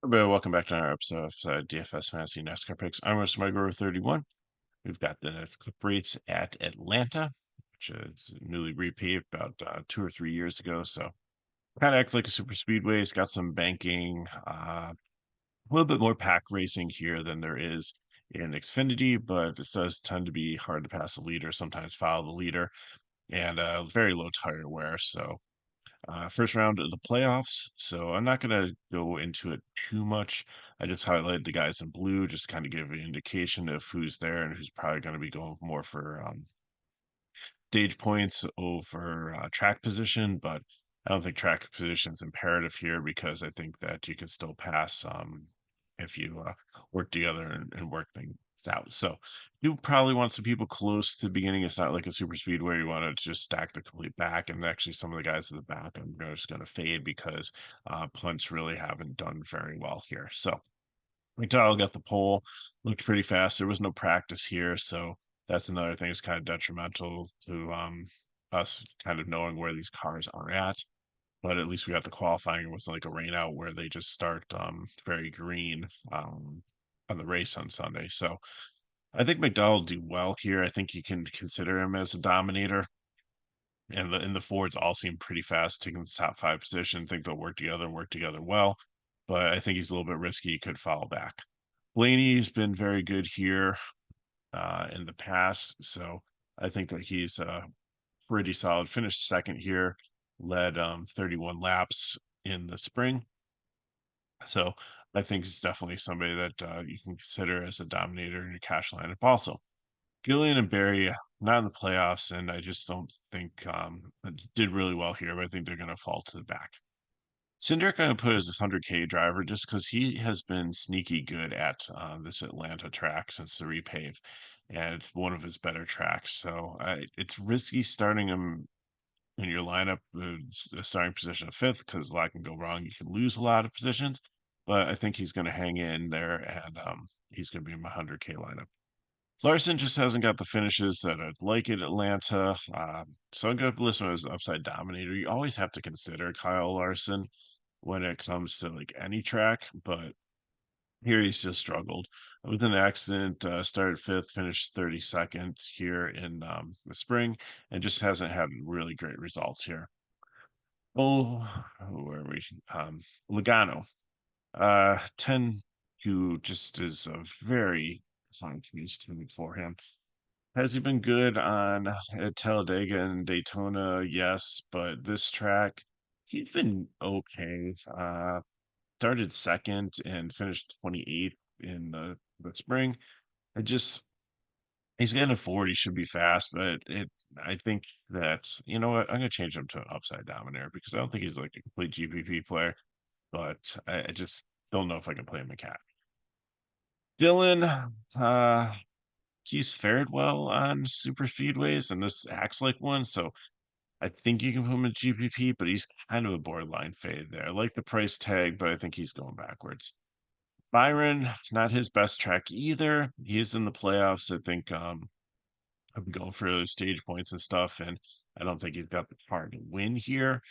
Everybody, welcome back to another episode of DFS Fantasy NASCAR Picks. I'm Roast Micro 31. We've got the Clip race at Atlanta, which is newly repaved about 2 or 3 years ago. So kind of acts like a super speedway. It's got some banking, a little bit more pack racing here than there is in Xfinity, but it does tend to be hard to pass the leader, sometimes follow the leader, and very low tire wear. So first round of the playoffs. So I'm not going to go into it too much. I just highlighted the guys in blue, just kind of give an indication of who's there and who's probably going to be going more for stage points over track position. But I don't think track position is imperative here because I think that you can still pass if you work together and work things out. So you probably want some people close to the beginning. It's not like a super speed where you want to just stack the complete back. And actually, some of the guys at the back, just going to fade because punts really haven't done very well here. So McDowell got the pole, looked pretty fast. There was no practice here, so that's another thing that's kind of detrimental to us kind of knowing where these cars are at. But at least we got the qualifying. It wasn't like a rain out where they just start very green on the race on Sunday. So I think McDowell will do well here. I think you can consider him as a dominator. And the Fords all seem pretty fast, taking the top five position. Think they'll work together and work together well. But I think he's a little bit risky. He could fall back. Blaney's been very good here in the past, so I think that he's pretty solid. Finished second here, led 31 laps in the spring, so I think he's definitely somebody that you can consider as a dominator in your cash lineup. Also, Gillian and Barry not in the playoffs, and I just don't think did really well here. But I think they're going to fall to the back. Cindric I'm gonna put as a 100K driver just because he has been sneaky good at this Atlanta track since the repave, and it's one of his better tracks. So it's risky starting him in your lineup, the starting position of fifth, because a lot can go wrong. You can lose a lot of positions, but I think he's going to hang in there, and he's going to be in my 100K lineup. Larson just hasn't got the finishes that I'd like at Atlanta. So I'm going to list him as upside dominator. You always have to consider Kyle Larson when it comes to like any track, but here he's just struggled with an accident. Started fifth, finished 32nd here in the spring, and just hasn't had really great results here. Oh, where are we? Logano, 10 to just is a very fine piece to for him. Has he been good on Talladega and Daytona? Yes, but this track, he's been okay. Started second and finished 28th in the spring. I just he's getting a Ford. He should be fast, but I think that you know what I'm gonna change him to an upside dominator because I don't think he's like a complete GPP player, but I just don't know if I can play him in cat. Dylan, he's fared well on super speedways, and this acts like one, so I think you can put him in GPP, but he's kind of a borderline fade there. I like the price tag, but I think he's going backwards. Byron, not his best track either. He is in the playoffs. I think I'm going for those stage points and stuff, and I don't think he's got the car to win here,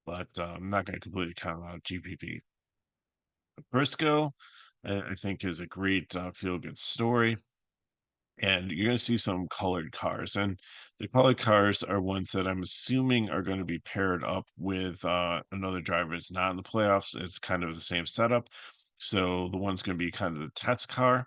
but I'm not going to completely count out GPP. Briscoe, I think, is a great feel good story. And you're going to see some colored cars. And the colored cars are ones that I'm assuming are going to be paired up with another driver that's not in the playoffs. It's kind of the same setup. So the one's going to be kind of the test car,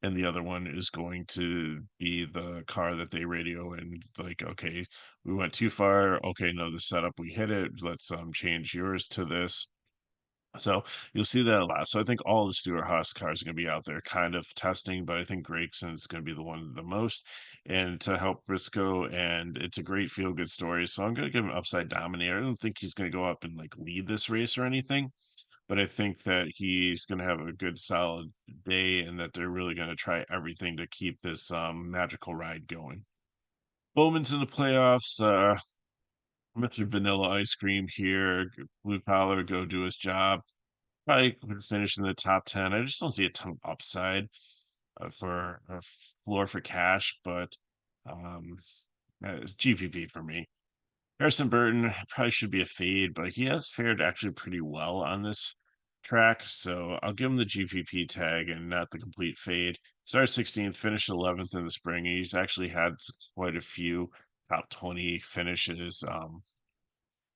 and the other one is going to be the car that they radio and like, okay, we went too far. Okay, no, the setup we hit it. Let's change yours to this. So you'll see that a lot. So I think all the Stewart Haas cars are going to be out there kind of testing, but I think Gregson's going to be the one the most. And to help Briscoe, and it's a great feel good story. So I'm going to give him upside dominator. I don't think he's going to go up and like lead this race or anything, but I think that he's going to have a good solid day and that they're really going to try everything to keep this magical ride going. Bowman's in the playoffs. Mr. Vanilla Ice Cream here. Blue collar, go do his job. Probably would finish in the top 10. I just don't see a ton of upside for a floor for cash, but um, it's GPP for me. Harrison Burton probably should be a fade, but he has fared actually pretty well on this track, so I'll give him the GPP tag and not the complete fade. Started 16th, finished 11th in the spring. He's actually had quite a few top 20 finishes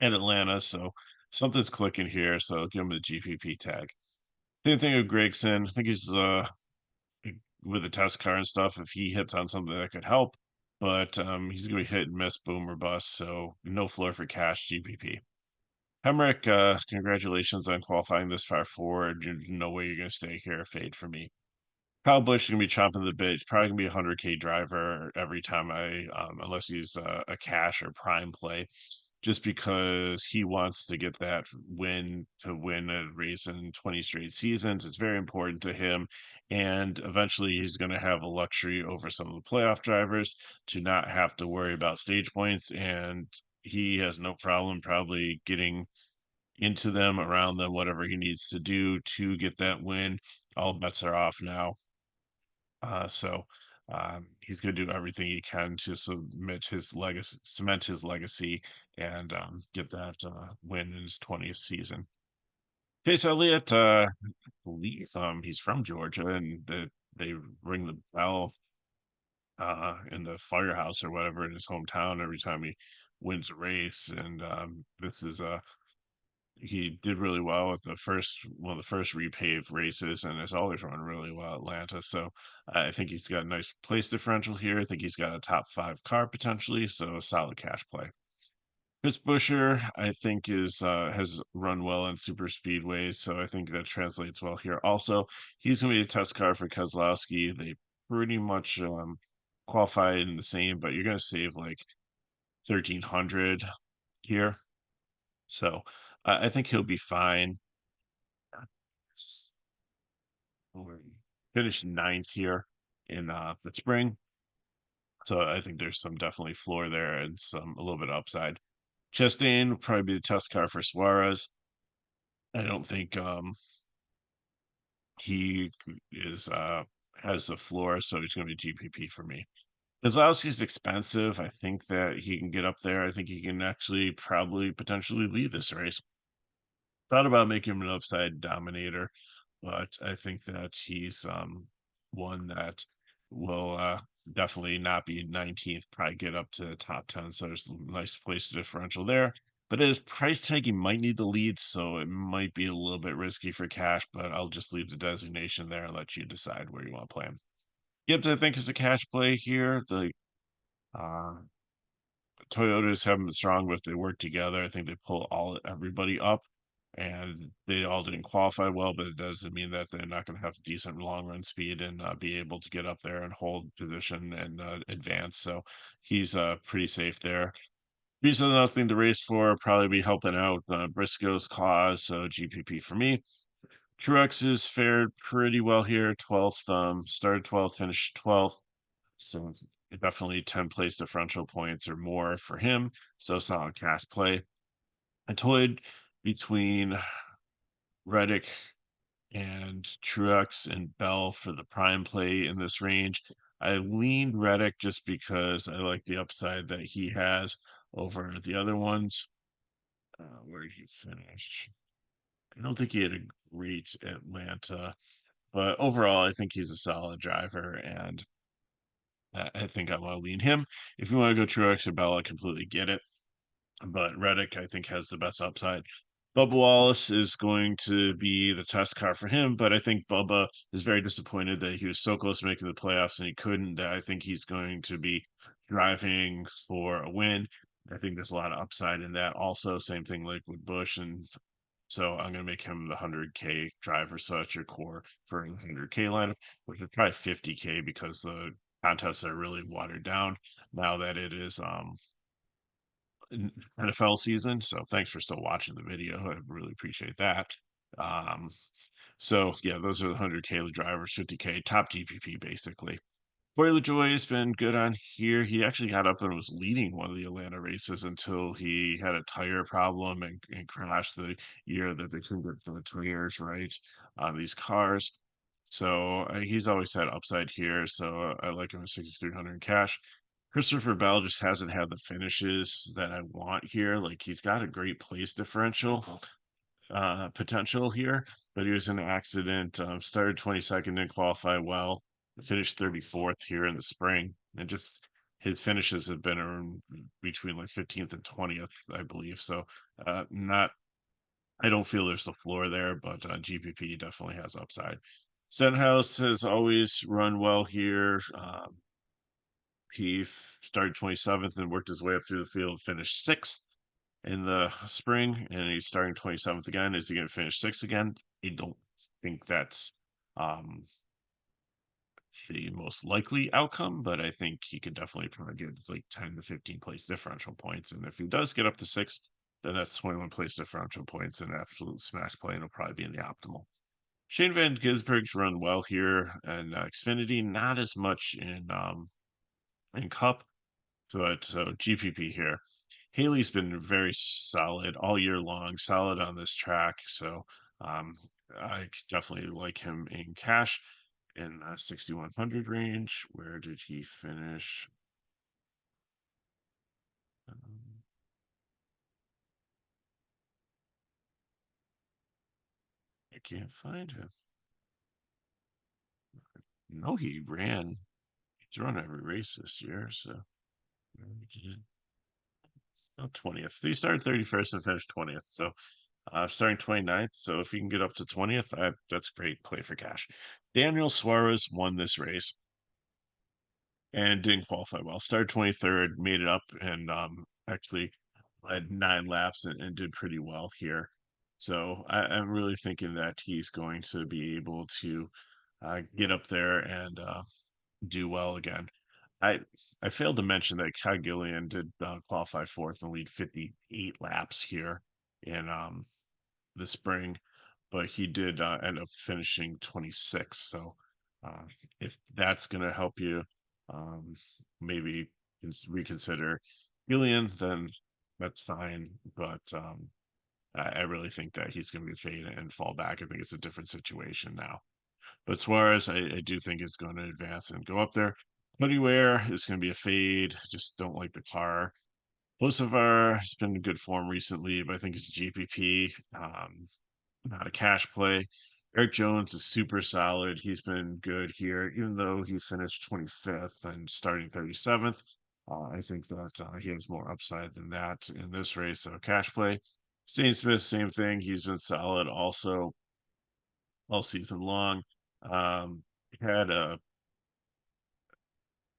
in Atlanta, so something's clicking here. So I'll give him the GPP tag. Same thing with Gregson. I think he's with the test car and stuff. If he hits on something that could help, but he's gonna be hit and miss, boom or bust. So no floor for cash GPP. Hemrick, congratulations on qualifying this far forward. No way you're going to stay here. Fade for me. Kyle Busch is going to be chomping the bit. He's probably going to be a 100K driver every time unless he's a cash or prime play, just because he wants to get that win to win a race in 20 straight seasons. It's very important to him. And eventually he's going to have a luxury over some of the playoff drivers to not have to worry about stage points. And he has no problem probably getting into them, around them, whatever he needs to do to get that win. All bets are off now. He's going to do everything he can to cement his legacy, and get that win in his 20th season. Chase Elliott, I believe he's from Georgia, and they ring the bell in the firehouse or whatever in his hometown every time he wins a race. And this is he did really well with the first one of the first repaved races, and has always run really well at Atlanta. So I think he's got a nice place differential here. I think he's got a top 5 car potentially, so a solid cash play. Chris Buescher, I think, is has run well in super speedways, so I think that translates well here. Also, he's going to be a test car for Keselowski. They pretty much qualified in the same, but you're going to save like 1,300 here. So I think he'll be fine. Finished ninth here in the spring. So I think there's some definitely floor there and some a little bit upside. Chastain will probably be the test car for Suarez. I don't think he is has the floor, so he's gonna be GPP for me. Kozlowski's expensive. I think that he can get up there. I think he can actually probably potentially lead this race. Thought about making him an upside dominator, but I think that he's one that will definitely not be 19th, probably get up to the top 10. So there's a nice place differential there. But his price tag, he might need the lead, so it might be a little bit risky for cash, but I'll just leave the designation there and let you decide where you want to play him. Gibbs, I think, is a cash play here. The uh, Toyotas haven't been strong, but if they work together, I think they pull everybody up, and they all didn't qualify well, but it doesn't mean that they're not going to have decent long run speed and be able to get up there and hold position and advance. So he's pretty safe there. He's another thing to race for, probably be helping out Briscoe's cause. So GPP for me. Truex has fared pretty well here. 12th, started 12th, finished 12th. So definitely 10 place differential points or more for him. So solid cash play. I toyed between Reddick and Truex and Bell for the prime play in this range. I leaned Reddick just because I like the upside that he has over the other ones. Where did he finish? I don't think he had a great Atlanta, but overall, I think he's a solid driver, and I think I want to lean him. If you want to go Truex or Bell, I completely get it. But Reddick, I think, has the best upside. Bubba Wallace is going to be the test car for him, but I think Bubba is very disappointed that he was so close to making the playoffs and he couldn't. That I think he's going to be driving for a win. I think there's a lot of upside in that. Also, same thing like with Bush, and so I'm going to make him the 100K driver. So that's your core for a 100K lineup, which is probably 50K because the contests are really watered down now that it is NFL season. So thanks for still watching the video. I really appreciate that. Um, so yeah, those are the 100K drivers, 50K top GPP basically. Corey LaJoy has been good on here. He actually got up and was leading one of the Atlanta races until he had a tire problem and crashed the year that they couldn't get the tires right on these cars. So he's always had upside here. So I like him at 6,300 cash. Christopher Bell just hasn't had the finishes that I want here. Like he's got a great place differential, potential here, but he was in an accident. Started 22nd, didn't qualify well, finished 34th here in the spring, and just his finishes have been around between like 15th and 20th, I believe. So, not I don't feel there's the floor there, but GPP definitely has upside. Stenhouse has always run well here. He started 27th and worked his way up through the field, finished sixth in the spring, and he's starting 27th again. Is he going to finish sixth again? I don't think that's um, the most likely outcome, but I think he could definitely probably get like 10 to 15 place differential points. And if he does get up to sixth, then that's 21 place differential points and absolute smash play, and it'll probably be in the optimal. Shane Van Gisberg's run well here, and Xfinity not as much in Cup, but so GPP here. Haley's been very solid all year long, solid on this track. So um, I definitely like him in cash in the 6,100 range. Where did he finish? Um, I can't find him. No, he ran. He's run every race this year. So oh, 20th. He started 31st and finished 20th. So starting 29th. So if you can get up to 20th, that's great play for cash. Daniel Suarez won this race and didn't qualify well. Started 23rd, made it up, and actually led 9 laps and did pretty well here. So I'm really thinking that he's going to be able to get up there and do well again. I I failed to mention that Kyle Gillian did qualify fourth and lead 58 laps here in the spring, but he did end up finishing 26th. So uh, if that's going to help you, um, maybe reconsider Gillian, then that's fine. But I really think that he's going to be fade and fall back. I think it's a different situation now. But Suarez, I do think is going to advance and go up there. Anywhere is going to be a fade. Just don't like the car. Kosovar has been in good form recently, but I think it's a GPP. Not a cash play. Eric Jones is super solid. He's been good here, even though he finished 25th and starting 37th. I think that he has more upside than that in this race. So cash play. Stain Smith, same thing. He's been solid also all season long. Had a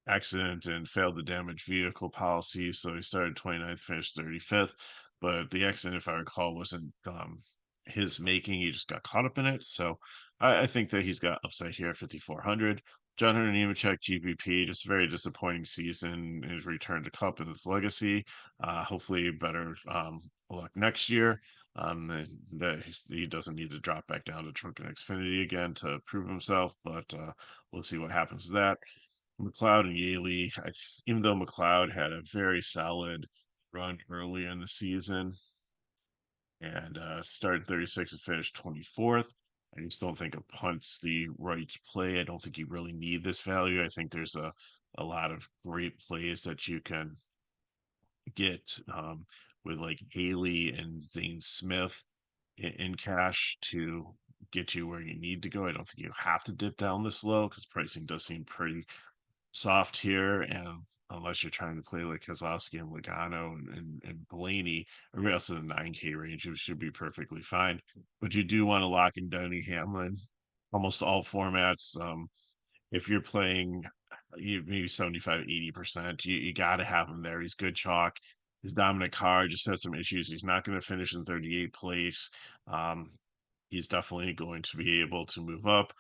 accident and failed the damaged vehicle policy. So he started 29th, finished 35th. But the accident, if I recall, wasn't his making. He just got caught up in it. So I think that he's got upside here at 5,400. John Hunter Nemechek, GPP, just a very disappointing season. His return to Cup and his legacy. Hopefully, better luck next year. That he doesn't need to drop back down to Trunk and Xfinity again to prove himself, but we'll see what happens with that. McLeod and Yaley, even though McLeod had a very solid run early in the season and started 36th and finished 24th, I just don't think a punt's the right play. I don't think you really need this value. I think there's a lot of great plays that you can get with like Haley and Zane Smith in cash to get you where you need to go. I don't think you have to dip down this low because pricing does seem pretty soft here, and unless you're trying to play like Kozlowski and Logano and Blaney, everybody else in the 9K range, it should be perfectly fine. But you do want to lock in Denny Hamlin, almost all formats. If you're playing you maybe 75, 80%, you got to have him there. He's good chalk. His dominant car just has some issues. He's not going to finish in 38th place. Um, he's definitely going to be able to move up.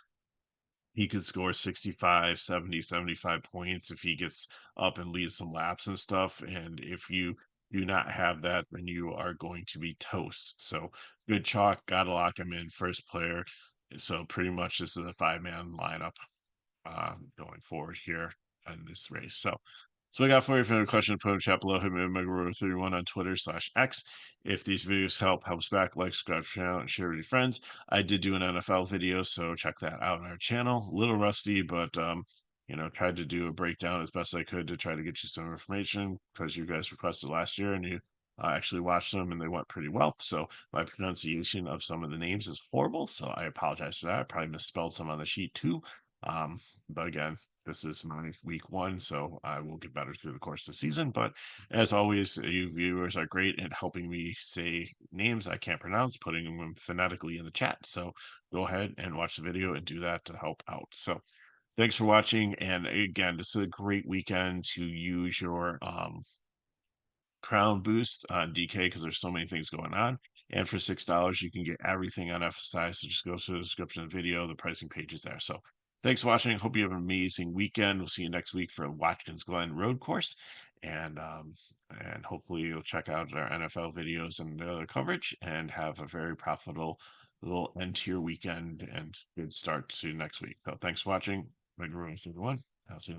He could score 65, 70, 75 points if he gets up and leads some laps and stuff. And if you do not have that, then you are going to be toast. So good chalk, gotta lock him in first player. So pretty much this is a 5-man lineup going forward here in this race. So I got for you. If you have a question, put in the chat below. Hit me with Megaro31 on Twitter/X. If these videos help us back, like, subscribe to the channel, and share with your friends. I did do an NFL video, so check that out on our channel. A little rusty, but tried to do a breakdown as best I could to try to get you some information because you guys requested last year and you I actually watched them and they went pretty well. So my pronunciation of some of the names is horrible. So I apologize for that. I probably misspelled some on the sheet too. Um, but again, this is my week one, so I will get better through the course of the season. But as always, you viewers are great at helping me say names I can't pronounce, putting them phonetically in the chat. So go ahead and watch the video and do that to help out. So thanks for watching. And again, this is a great weekend to use your crown boost on DK because there's so many things going on. And for $6, you can get everything on FSI. So just go to the description of the video. The pricing page is there. So thanks for watching. Hope you have an amazing weekend. We'll see you next week for Watkins Glen Road Course. And hopefully you'll check out our NFL videos and the other coverage and have a very profitable little end to your weekend and good start to next week. So thanks for watching. Everyone. I'll see you.